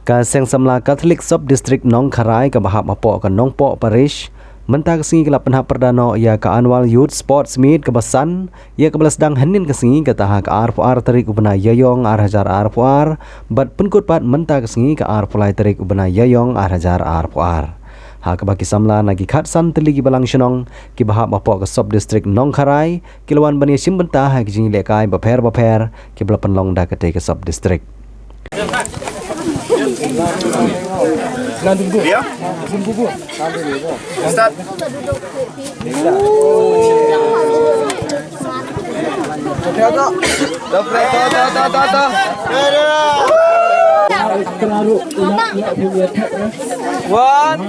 Kaseng Samla Catholic Sub District Nong Kharai ke bahap apok ke Nong Pok Parish mentah kesingi kelap penhap perdana ia ke annual youth sports meet ke Basan ia ke belas dang henin kesingi ke tahak RFR tarik ubena yayong arhajar RFR bat penkut pat mentah kesingi ke RFLai tarik ubena yayong arhajar RFR ha ke baki Samla nagi khatsan teligi balang shenong ki bahap apok ke Sub District Nong Kharai kilawan bani sim mentah ha kijing lekai baper ki belapan long dah ke Sub District. Ya. Start. One,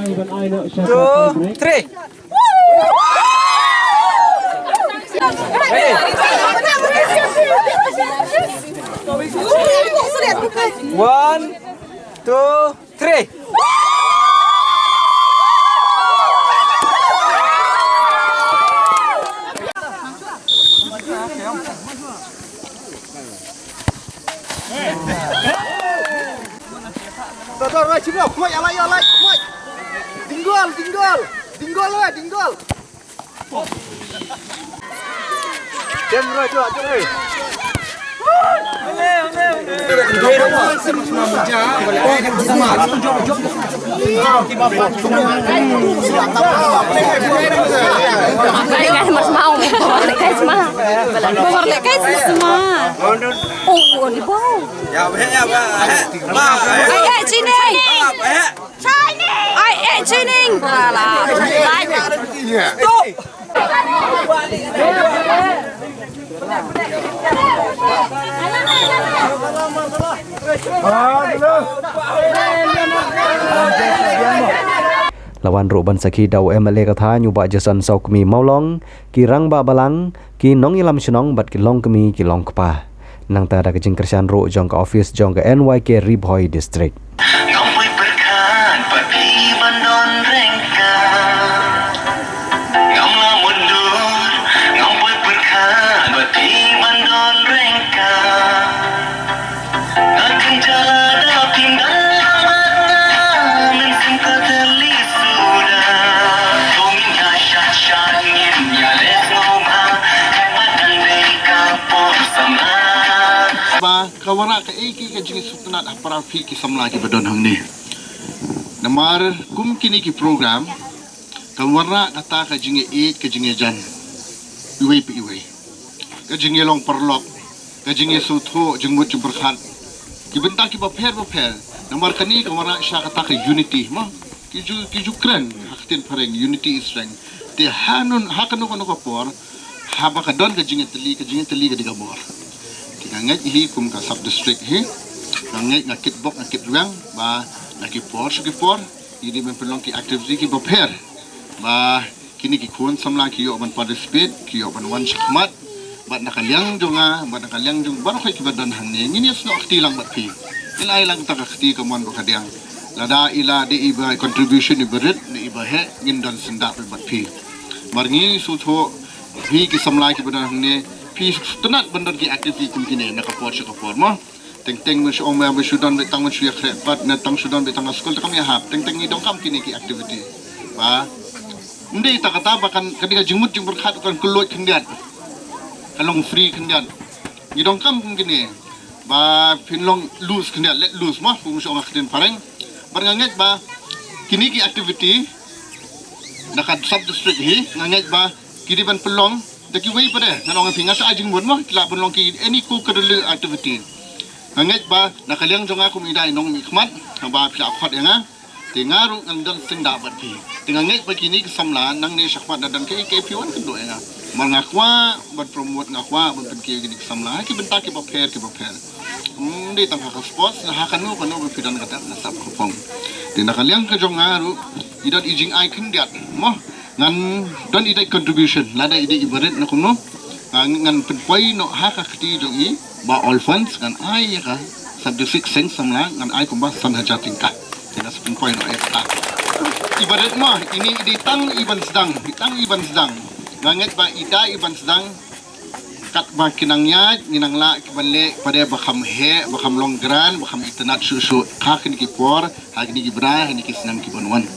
two, three. One, two, three. Rồi chim nào, khuấy alay, khuấy. Dinggol lah. Jam rồi chưa ơi. Lawan Ruban Saki dau MLA kata nyuba jasan sau kemi maulong ki rang ba balang ki nong ilam senong bat ki long kemi ki long kepa nang ta ada kejing kersian ro jong ke office jong ke NYK Riboy District. Kawara ka eki ka jing sutnat aparal fi ki samla ki badon hang ni namar kum kini ki program kawara kata ka jing ka jing jan iwe ka jing long perlok ka jing sutho jing mut berkhat ki bentak ki baper namar kani kawara sya kata ka unity ma ki ju kren haktin pareng unity is strength te hanun hakanu kono ko por haba ka don ka jing teli ka digabor nganget hi kum ka sub district hi nganget ngakit bok ngakit ruang ba nakipor ini memperlong ki activity ki prepare ba kini ki kun samla ki yo ban participate ki yo ban wan shakmat ba nakaliang jonga ba nakaliang jong ba ki badan hanne ngini sno akti lang bat pi ilai lang ta akti ka mon ba kadiang lada ila de iba contribution ibaret ne iba he ngin don senda bat pi marngi su tho hi ki samla ki badan hanne pi tenat bandar ki aktiviti kumkine nakapor mo teng mo siya mo sudan betang mo siya krepat na tang sudan betang school kami hap teng idong kam kini ki activity ba hindi ta kata bakan kadika jimut jing berkhat kan kulot kendian kalong free kendian idong kam kumkine ba pinlong loose kendian let loose mo kung siya ngakdin pareng barnganget ba kini ki activity nakat sub district hi nganget ba kidiban pelong taki way pada nanong pingas ajing mon mo kila bonlong ki any ko kadulu activity nganget ba nakaliang jonga kum idai nong mikmat ba pila khat nga tingaru ang dan senda bat pi tinganget ba kini samla nang ni syakmat dan ke KP1 kendo nga mangakwa bat promote ngakwa bat ki gini samla ki bentak ki baper di tang hak sports na hakanu kanu ba pidan kata nasab kopong tinakaliang ka jonga ru idat ijing ai kendiat mo ngan don idai contribution lada idai ibarat na kuno ngan penpoi no haka kti jongi ba all funds ngan ai ka subject seng samla ngan ai kumba san haja tingkat tidak penpoi no eta ibarat mo ini idai tang iban sedang nganget ba ida iban sedang kat ba kinangnya ninangla kibale pada bakam he bakam longgran bakam internet susu kak ni kipor hak ni gibra ni kisenang kibonwan